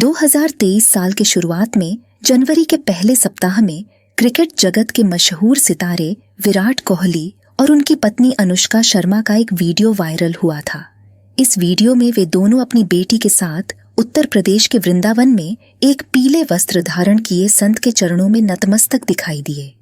2023 साल के शुरुआत में जनवरी के पहले सप्ताह में क्रिकेट जगत के मशहूर सितारे विराट कोहली और उनकी पत्नी अनुष्का शर्मा का एक वीडियो वायरल हुआ था। इस वीडियो में वे दोनों अपनी बेटी के साथ उत्तर प्रदेश के वृंदावन में एक पीले वस्त्र धारण किए संत के चरणों में नतमस्तक दिखाई दिए।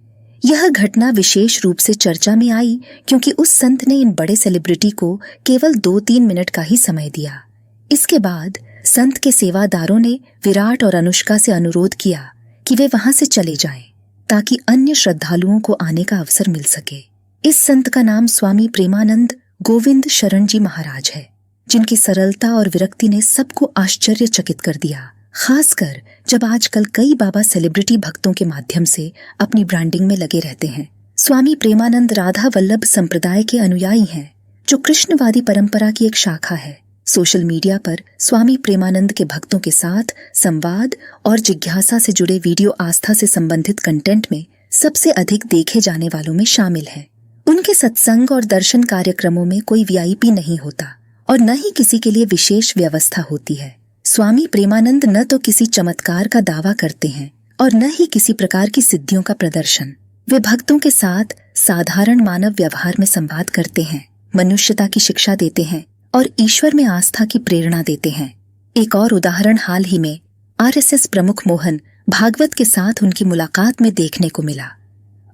यह घटना विशेष रूप से चर्चा में आई क्योंकि उस संत ने इन बड़े सेलिब्रिटी को केवल 2-3 मिनट का ही समय दिया। इसके बाद संत के सेवादारों ने विराट और अनुष्का से अनुरोध किया कि वे वहां से चले जाएं, ताकि अन्य श्रद्धालुओं को आने का अवसर मिल सके। इस संत का नाम स्वामी प्रेमानंद गोविंद शरण जी महाराज है, जिनकी सरलता और विरक्ति ने सबको आश्चर्यचकित कर दिया, खासकर जब आजकल कई बाबा सेलिब्रिटी भक्तों के माध्यम से अपनी ब्रांडिंग में लगे रहते हैं। स्वामी प्रेमानंद राधा वल्लभ संप्रदाय के अनुयायी हैं, जो कृष्णवादी परंपरा की एक शाखा है। सोशल मीडिया पर स्वामी प्रेमानंद के भक्तों के साथ संवाद और जिज्ञासा से जुड़े वीडियो आस्था से संबंधित कंटेंट में सबसे अधिक देखे जाने वालों में शामिल है। उनके सत्संग और दर्शन कार्यक्रमों में कोई वीआईपी नहीं होता और न ही किसी के लिए विशेष व्यवस्था होती है। स्वामी प्रेमानंद न तो किसी चमत्कार का दावा करते हैं और न ही किसी प्रकार की सिद्धियों का प्रदर्शन। वे भक्तों के साथ साधारण मानव व्यवहार में संवाद करते हैं, मनुष्यता की शिक्षा देते हैं और ईश्वर में आस्था की प्रेरणा देते हैं। एक और उदाहरण हाल ही में आरएसएस प्रमुख मोहन भागवत के साथ उनकी मुलाकात में देखने को मिला।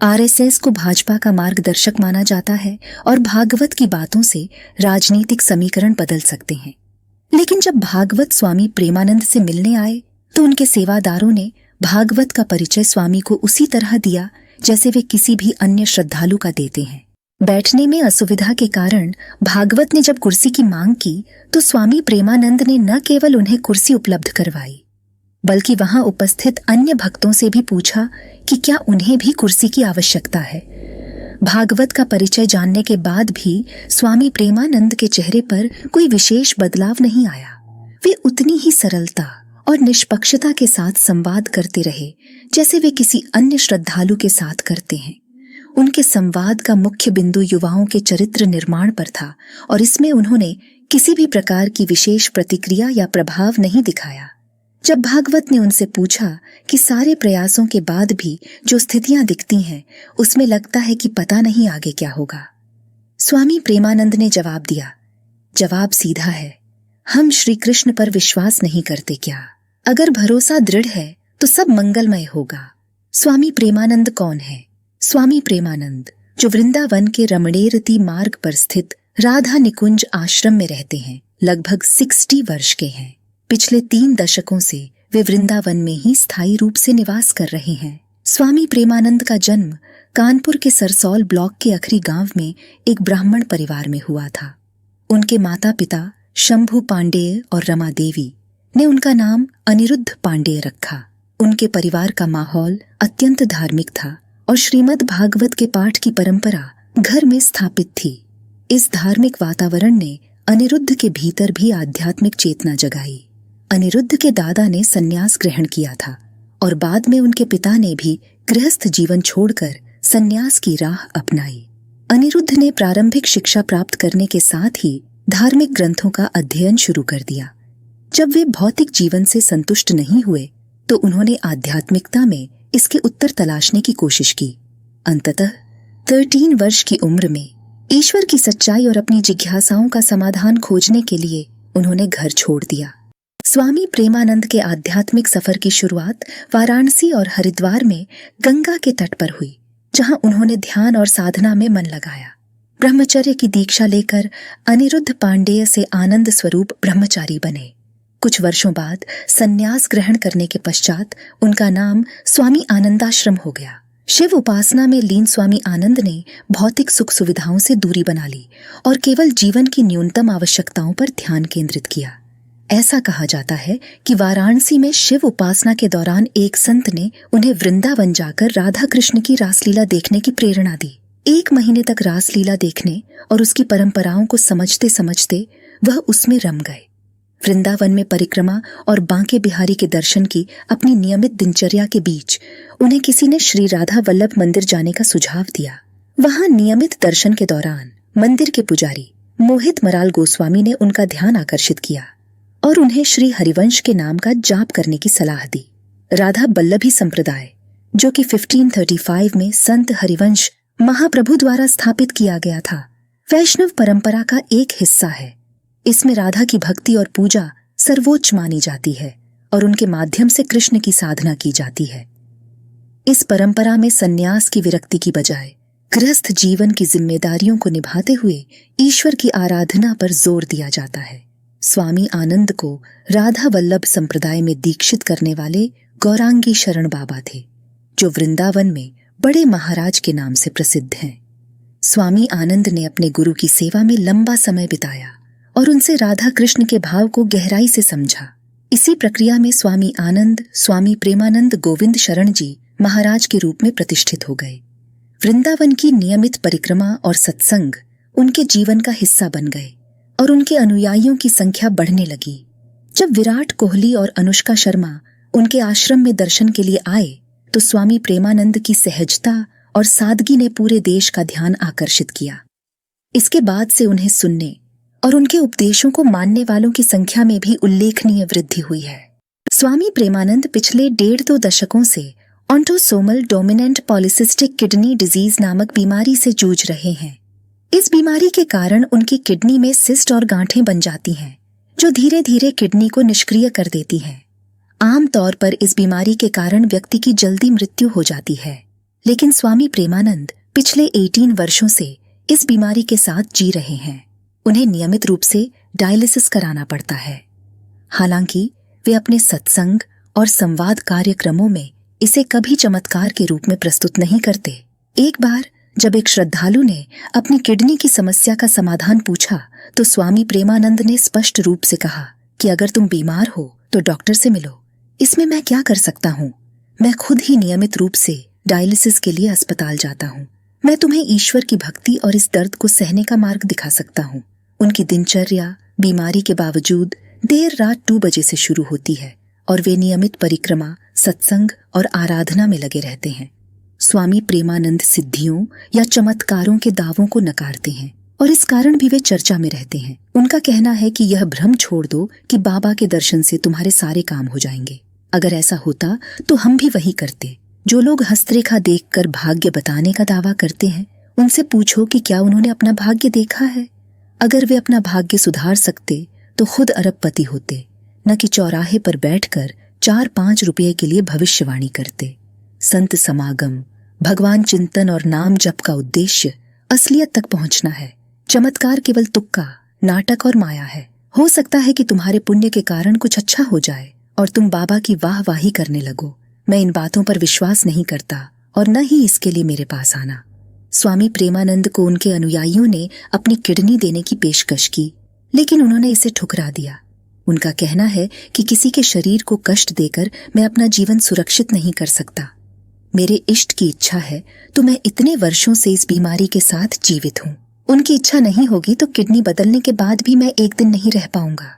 आरएसएस को भाजपा का मार्गदर्शक माना जाता है और भागवत की बातों से राजनीतिक समीकरण बदल सकते हैं। लेकिन जब भागवत स्वामी प्रेमानंद से मिलने आए तो उनके सेवादारों ने भागवत का परिचय स्वामी को उसी तरह दिया जैसे वे किसी भी अन्य श्रद्धालु का देते हैं। बैठने में असुविधा के कारण भागवत ने जब कुर्सी की मांग की तो स्वामी प्रेमानंद ने न केवल उन्हें कुर्सी उपलब्ध करवाई, बल्कि वहां उपस्थित अन्य भक्तों से भी पूछा कि क्या उन्हें भी कुर्सी की आवश्यकता है। भागवत का परिचय जानने के बाद भी स्वामी प्रेमानंद के चेहरे पर कोई विशेष बदलाव नहीं आया। वे उतनी ही सरलता और निष्पक्षता के साथ संवाद करते रहे जैसे वे किसी अन्य श्रद्धालु के साथ करते हैं। उनके संवाद का मुख्य बिंदु युवाओं के चरित्र निर्माण पर था और इसमें उन्होंने किसी भी प्रकार की विशेष प्रतिक्रिया या प्रभाव नहीं दिखाया। जब भागवत ने उनसे पूछा कि सारे प्रयासों के बाद भी जो स्थितियां दिखती हैं उसमें लगता है कि पता नहीं आगे क्या होगा, स्वामी प्रेमानंद ने जवाब दिया, जवाब सीधा है, हम श्री कृष्ण पर विश्वास नहीं करते क्या? अगर भरोसा दृढ़ है तो सब मंगलमय होगा। स्वामी प्रेमानंद कौन है? स्वामी प्रेमानंद जो वृंदावन के रमणेरती मार्ग पर स्थित राधा निकुंज आश्रम में रहते हैं, लगभग 60 वर्ष के हैं। पिछले 3 दशकों से वे वृंदावन में ही स्थायी रूप से निवास कर रहे हैं। स्वामी प्रेमानंद का जन्म कानपुर के सरसौल ब्लॉक के अखरी गांव में एक ब्राह्मण परिवार में हुआ था। उनके माता पिता शंभू पांडेय और रमा देवी ने उनका नाम अनिरुद्ध पांडेय रखा। उनके परिवार का माहौल अत्यंत धार्मिक था और श्रीमद् भागवत के पाठ की परंपरा घर में स्थापित थी। इस धार्मिक वातावरण ने अनिरुद्ध के भीतर भी आध्यात्मिक चेतना जगाई। अनिरुद्ध के दादा ने संन्यास ग्रहण किया था और बाद में उनके पिता ने भी गृहस्थ जीवन छोड़कर संन्यास की राह अपनाई। अनिरुद्ध ने प्रारंभिक शिक्षा प्राप्त करने के साथ ही धार्मिक ग्रंथों का अध्ययन शुरू कर दिया। जब वे भौतिक जीवन से संतुष्ट नहीं हुए तो उन्होंने आध्यात्मिकता में इसके उत्तर तलाशने की कोशिश की। अंततः 13 वर्ष की उम्र में ईश्वर की सच्चाई और अपनी जिज्ञासाओं का समाधान खोजने के लिए उन्होंने घर छोड़ दिया। स्वामी प्रेमानंद के आध्यात्मिक सफर की शुरुआत वाराणसी और हरिद्वार में गंगा के तट पर हुई, जहां उन्होंने ध्यान और साधना में मन लगाया। ब्रह्मचर्य की दीक्षा लेकर अनिरुद्ध पांडेय से आनंद स्वरूप ब्रह्मचारी बने। कुछ वर्षों बाद संन्यास ग्रहण करने के पश्चात उनका नाम स्वामी आनंदाश्रम हो गया। शिव उपासना में लीन स्वामी आनंद ने भौतिक सुख सुविधाओं से दूरी बना ली और केवल जीवन की न्यूनतम आवश्यकताओं पर ध्यान केंद्रित किया। ऐसा कहा जाता है कि वाराणसी में शिव उपासना के दौरान एक संत ने उन्हें वृंदावन जाकर राधा कृष्ण की रासलीला देखने की प्रेरणा दी। 1 महीने तक रासलीला देखने और उसकी परंपराओं को समझते समझते वह उसमें रम गए। वृंदावन में परिक्रमा और बांके बिहारी के दर्शन की अपनी नियमित दिनचर्या के बीच उन्हें किसी ने श्री राधा वल्लभ मंदिर जाने का सुझाव दिया। वहां नियमित दर्शन के दौरान मंदिर के पुजारी मोहित मराल गोस्वामी ने उनका ध्यान आकर्षित किया और उन्हें श्री हरिवंश के नाम का जाप करने की सलाह दी। राधा बल्लभी संप्रदाय, जो कि 1535 में संत हरिवंश महाप्रभु द्वारा स्थापित किया गया था, वैष्णव परंपरा का एक हिस्सा है। इसमें राधा की भक्ति और पूजा सर्वोच्च मानी जाती है और उनके माध्यम से कृष्ण की साधना की जाती है। इस परंपरा में सन्यास की विरक्ति की बजाय गृहस्थ जीवन की जिम्मेदारियों को निभाते हुए ईश्वर की आराधना पर जोर दिया जाता है। स्वामी आनंद को राधा वल्लभ संप्रदाय में दीक्षित करने वाले गौरांगी शरण बाबा थे, जो वृंदावन में बड़े महाराज के नाम से प्रसिद्ध हैं। स्वामी आनंद ने अपने गुरु की सेवा में लंबा समय बिताया और उनसे राधा कृष्ण के भाव को गहराई से समझा। इसी प्रक्रिया में स्वामी आनंद स्वामी प्रेमानंद गोविंद शरण जी महाराज के रूप में प्रतिष्ठित हो गए। वृंदावन की नियमित परिक्रमा और सत्संग उनके जीवन का हिस्सा बन गए और उनके अनुयायियों की संख्या बढ़ने लगी। जब विराट कोहली और अनुष्का शर्मा उनके आश्रम में दर्शन के लिए आए तो स्वामी प्रेमानंद की सहजता और सादगी ने पूरे देश का ध्यान आकर्षित किया। इसके बाद से उन्हें सुनने और उनके उपदेशों को मानने वालों की संख्या में भी उल्लेखनीय वृद्धि हुई है। स्वामी प्रेमानंद पिछले 1.5-2 दशकों से autosomal dominant polycystic kidney disease नामक बीमारी से जूझ रहे हैं। इस बीमारी के कारण उनकी किडनी में सिस्ट और गांठें बन जाती हैं, जो धीरे धीरे किडनी को निष्क्रिय कर देती हैं। आमतौर पर इस बीमारी के कारण व्यक्ति की जल्दी मृत्यु हो जाती है, लेकिन स्वामी प्रेमानंद पिछले 18 वर्षों से इस बीमारी के साथ जी रहे हैं। उन्हें नियमित रूप से डायलिसिस कराना पड़ता है। हालांकि वे अपने सत्संग और संवाद कार्यक्रमों में इसे कभी चमत्कार के रूप में प्रस्तुत नहीं करते। एक बार जब एक श्रद्धालु ने अपनी किडनी की समस्या का समाधान पूछा तो स्वामी प्रेमानंद ने स्पष्ट रूप से कहा कि अगर तुम बीमार हो तो डॉक्टर से मिलो, इसमें मैं क्या कर सकता हूँ। मैं खुद ही नियमित रूप से डायलिसिस के लिए अस्पताल जाता हूँ। मैं तुम्हें ईश्वर की भक्ति और इस दर्द को सहने का मार्ग दिखा सकता हूँ। उनकी दिनचर्या बीमारी के बावजूद देर रात 2 बजे से शुरू होती है और वे नियमित परिक्रमा, सत्संग और आराधना में लगे रहते हैं। स्वामी प्रेमानंद सिद्धियों या चमत्कारों के दावों को नकारते हैं और इस कारण भी वे चर्चा में रहते हैं। उनका कहना है कि यह भ्रम छोड़ दो कि बाबा के दर्शन से तुम्हारे सारे काम हो जाएंगे। अगर ऐसा होता तो हम भी वही करते। जो लोग हस्तरेखा देखकर भाग्य बताने का दावा करते हैं, उनसे पूछो कि क्या उन्होंने अपना भाग्य देखा है। अगर वे अपना भाग्य सुधार सकते तो खुद अरबपति होते, न कि चौराहे पर बैठकर 4-5 रुपये के लिए भविष्यवाणी करते। संत समागम, भगवान चिंतन और नाम जप का उद्देश्य असलियत तक पहुंचना है। चमत्कार केवल तुक्का, नाटक और माया है। हो सकता है कि तुम्हारे पुण्य के कारण कुछ अच्छा हो जाए और तुम बाबा की वाहवाही करने लगो। मैं इन बातों पर विश्वास नहीं करता और न ही इसके लिए मेरे पास आना। स्वामी प्रेमानंद को उनके अनुयायियों ने अपनी किडनी देने की पेशकश की, लेकिन उन्होंने इसे ठुकरा दिया। उनका कहना है कि किसी के शरीर को कष्ट देकर मैं अपना जीवन सुरक्षित नहीं कर सकता। मेरे इष्ट की इच्छा है तो मैं इतने वर्षों से इस बीमारी के साथ जीवित हूँ। उनकी इच्छा नहीं होगी तो किडनी बदलने के बाद भी मैं एक दिन नहीं रह पाऊंगा।